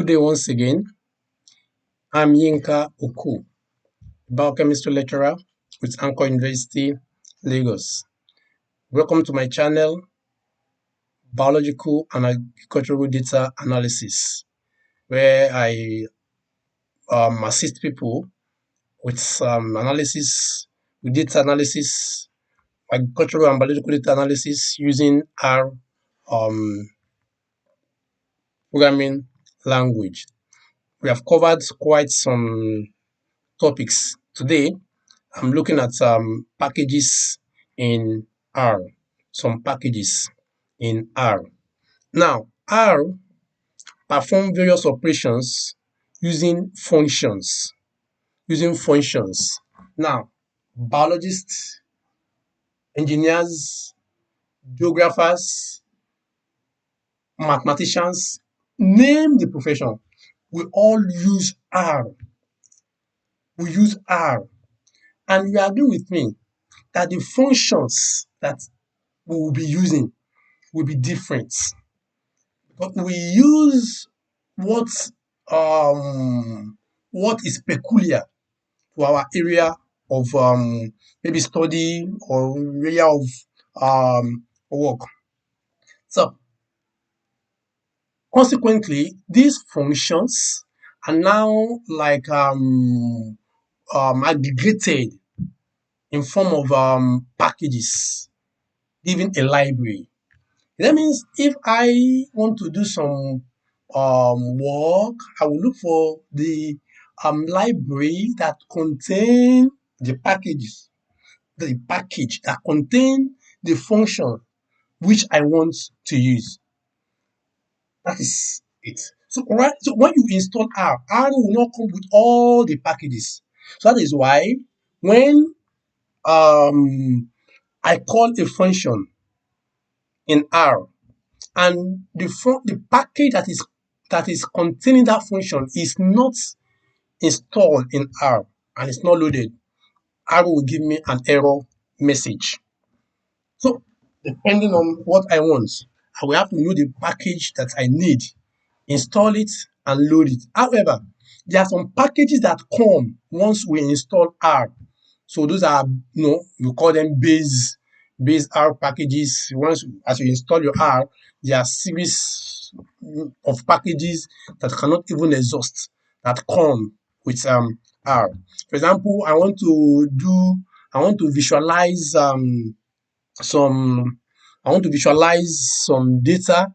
Good day once again. I'm Yinka Oku, biochemistry lecturer with Anchor University, Lagos. Welcome to my channel, Biological and Agricultural Data Analysis, where I assist people with analysis, with data analysis, agricultural and biological data analysis using R um, programming language. We have covered quite some topics. Today, I'm looking at packages in R, some packages in R. Now, R perform various operations using functions, Now, biologists, engineers, geographers, mathematicians, name the profession, we all use R. We use R. And you agree with me that the functions that we will be using will be different. But we use what what is peculiar to our area of maybe study or area of work. So consequently, these functions are now like aggregated in form of packages, giving a library. That means if I want to do some work, I will look for the library that contain the packages, the package that contain the function which I want to use. That is it. So, right, so when you install R will not come with all the packages. So that is why when I call a function in R, and the package that is containing that function is not installed in R and it's not loaded, R will give me an error message. So depending on what I want, I will have to know the package that I need, install it and load it. However, there are some packages that come once we install R. So those are, we call them base R packages. Once as you install your R, there are series of packages that cannot even exhaust that come with R. For example, I want to visualize some some data.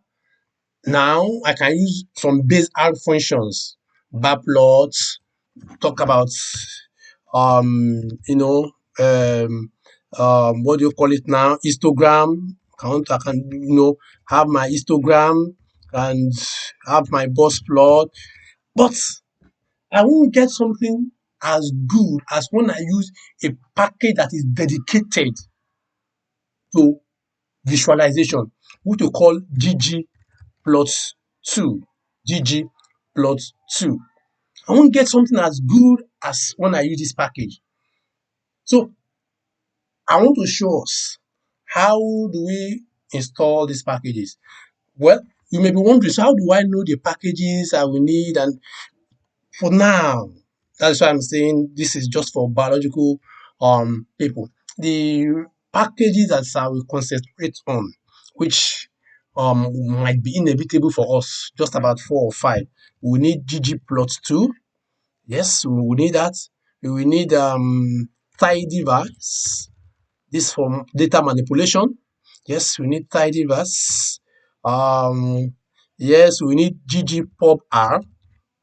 Now I can use some base R functions, bar plots, talk about um you know what do you call it now, histogram. I can have my histogram and have my box plot, but I won't get something as good as when I use a package that is dedicated to visualization, which we call Plot 2. GG Plot 2. I won't get something as good as when I use this package. So I want to show us how do we install these packages. Well, you may be wondering, so how do I know the packages I will need? And for now, that's why I'm saying this is just for biological people. The packages that I will concentrate on, which might be inevitable for us, just about 4 or 5. We need ggplot2. Yes, we will need that. We will need tidyverse. This for data manipulation. Yes, we need tidyverse. Yes, we need ggpubr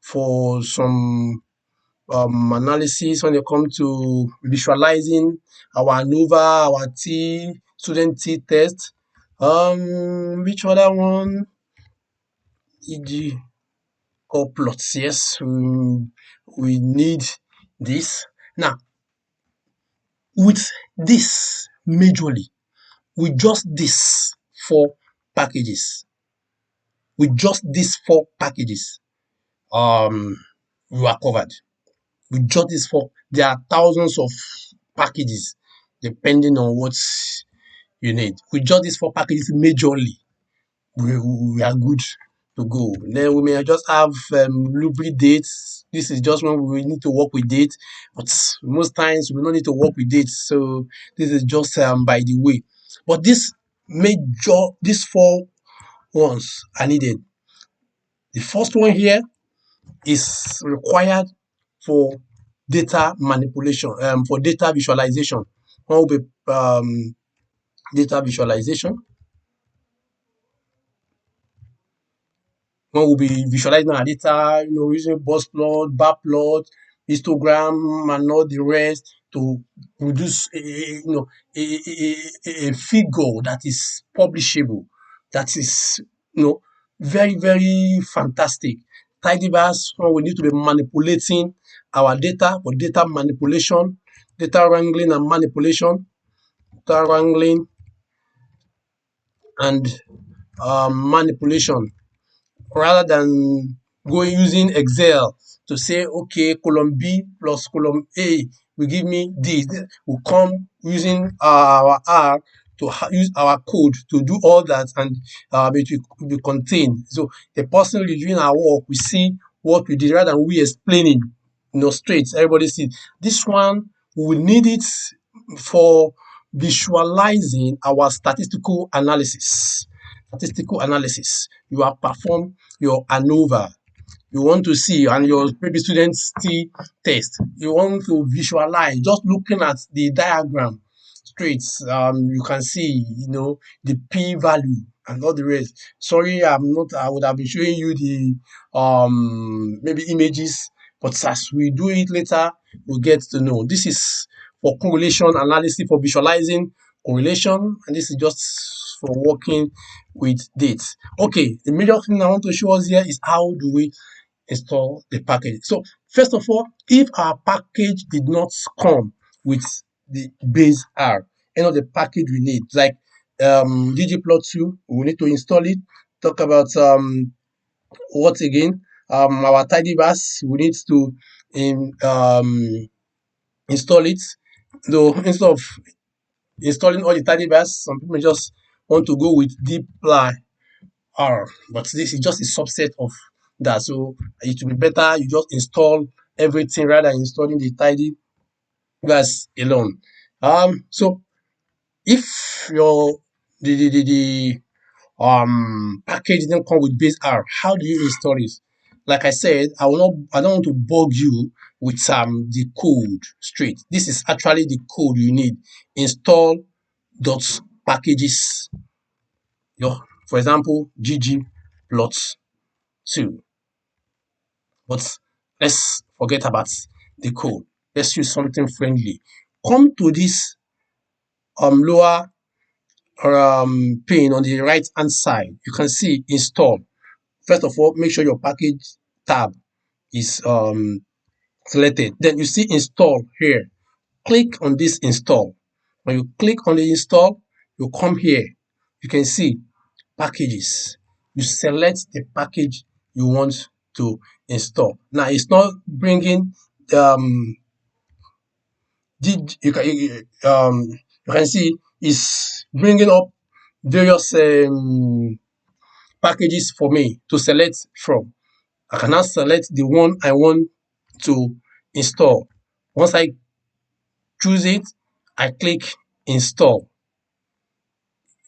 for some analysis when it comes to visualizing our ANOVA, our student T test. Which other one? EG plots. Yes, we need this. Now, with this majorly, with just these 4 packages, um, you are covered. With just these 4, there are thousands of packages depending on what you need. With just these 4 packages majorly, we are good to go. Then we may just have lubricate dates. This is just when we need to work with dates, but most times we don't need to work with dates. So this is just by the way. But these four ones are needed. The first one here is required for data manipulation, for data visualization. One will be data visualization. One will be visualizing our data, using bus plot, bar plot, histogram, and all the rest to produce a figure that is publishable, that is very, very fantastic. Tidyverse, we need to be manipulating our data for data manipulation, data wrangling and manipulation, data wrangling and manipulation, rather than going using Excel to say, okay, column B plus column A will give me this. We'll come using our R to use our code to do all that, and it will be contained. So the person reviewing our work, we see what we did rather than we explaining, straight. Everybody see this one. We will need it for visualizing our statistical analysis. Statistical analysis. You have performed your ANOVA. You want to see, and your maybe students see test. You want to visualize, just looking at the diagram straight. You can see, the p value and all the rest. Sorry, I would have been showing you the maybe images, but as we do it later, we'll get to know. This is for correlation analysis, for visualizing correlation, and this is just for working with dates. Okay, the major thing I want to show us here is how do we install the package. So first of all, if our package did not come with the base R, the package we need, like ggplot2, we need to install it. Talk about what again? Our tidyverse, we need to install it. Though instead of installing all the tidyverse, some people just want to go with dplyr, but this is just a subset of that. So it will be better you just install everything rather than installing the tidyverse alone. So if your the package didn't come with base R, how do you install it? Like I said, I don't want to bug you with the code straight. This is actually the code you need. Install.packages. For example, ggplot2. But let's forget about the code. Let's use something friendly. Come to this lower pane on the right hand side. You can see install. First of all, make sure your package tab is selected. Then you see install here. Click on this install. When you click on the install, you come here. You can see packages. You select the package you want to install. Now it's not bringing you can see it's bringing up various packages for me to select from. I can now select the one I want to install. Once I choose it, I click install.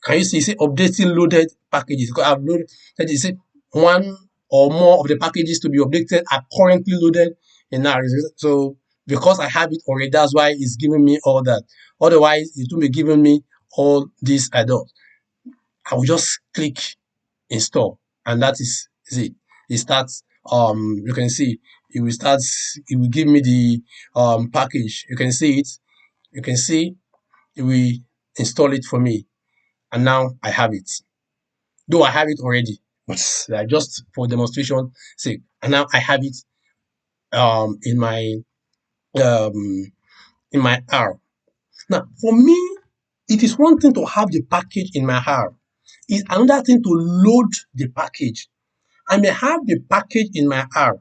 Can you see updating loaded packages? Because I've loaded, that is it, one or more of the packages to be updated are currently loaded in our. So because I have it already, that's why it's giving me all that. Otherwise, it will be giving me all these adults. I will just click install, and that is it. It starts. You can see it will start. It will give me the package. You can see it. You can see it will install it for me, and now I have it. Though I have it already, but just for demonstration sake, and now I have it um in my R. Now, for me, it is one thing to have the package in my R. It's another thing to load the package. I may have the package in my R,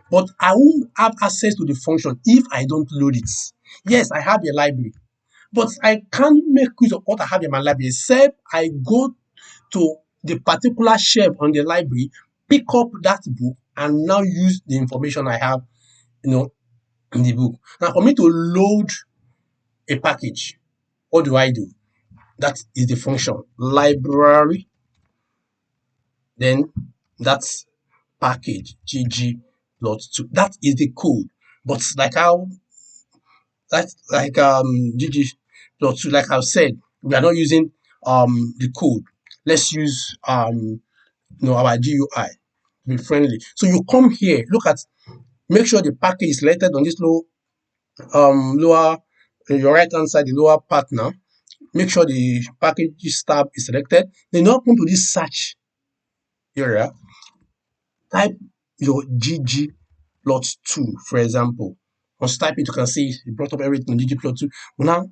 but I won't have access to the function if I don't load it. Yes, I have a library, but I can't make use of what I have in my library except I go to the particular shelf on the library, pick up that book and now use the information I have, in the book. Now, for me to load a package, what do I do? That is the function library, then that's package gg.2. That is the code. But like how that's like gg.2, like I've said, we are not using the code. Let's use our GUI to be friendly. So you come here, make sure the package is selected on this lower your right hand side, the lower part now. Make sure the packages tab is selected. Then open to this search area, type your GG plot 2, for example. Once you type it, you can see it brought up everything on GG plot 2. We now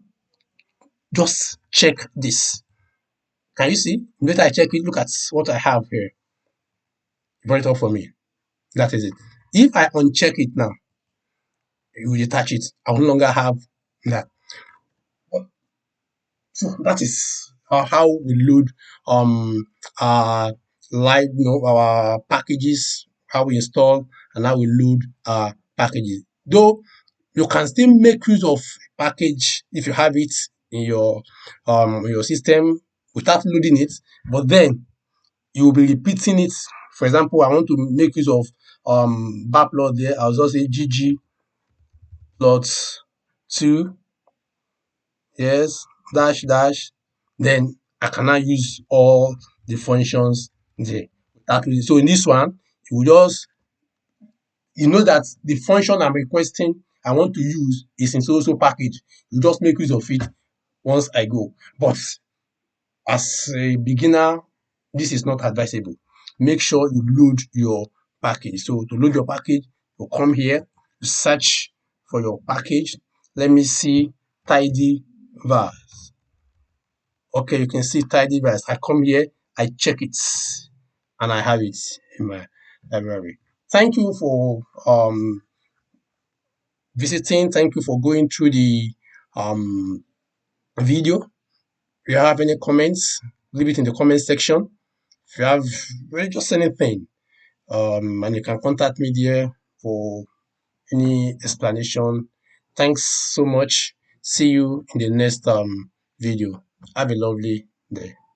just check this. Can you see? Later I check it, look at what I have here. It brought it up for me. That is it. If I uncheck it now, it will detach it. I will no longer have that. So that is how we load our live, our packages, how we install and how we load our packages. Though you can still make use of package if you have it in your system without loading it, but then you will be repeating it. For example, I want to make use of backplot there. I'll just say gg plot 2, yes, dash dash, then I can now use all the functions there. So in this one, you will just that the function I'm requesting I want to use is in so package. You just make use of it once I go. But as a beginner, this is not advisable. Make sure you load your package. So to load your package, you come here, you search for your package. Let me see tidy verse. Okay, you can see tidy verse. I come here, I check it, and I have it in my library. Thank you for visiting. Thank you for going through the um, video. If you have any comments, leave it in the comment section. If you have just anything, and you can contact me there for any explanation. Thanks so much. See you in the next video. Have a lovely day.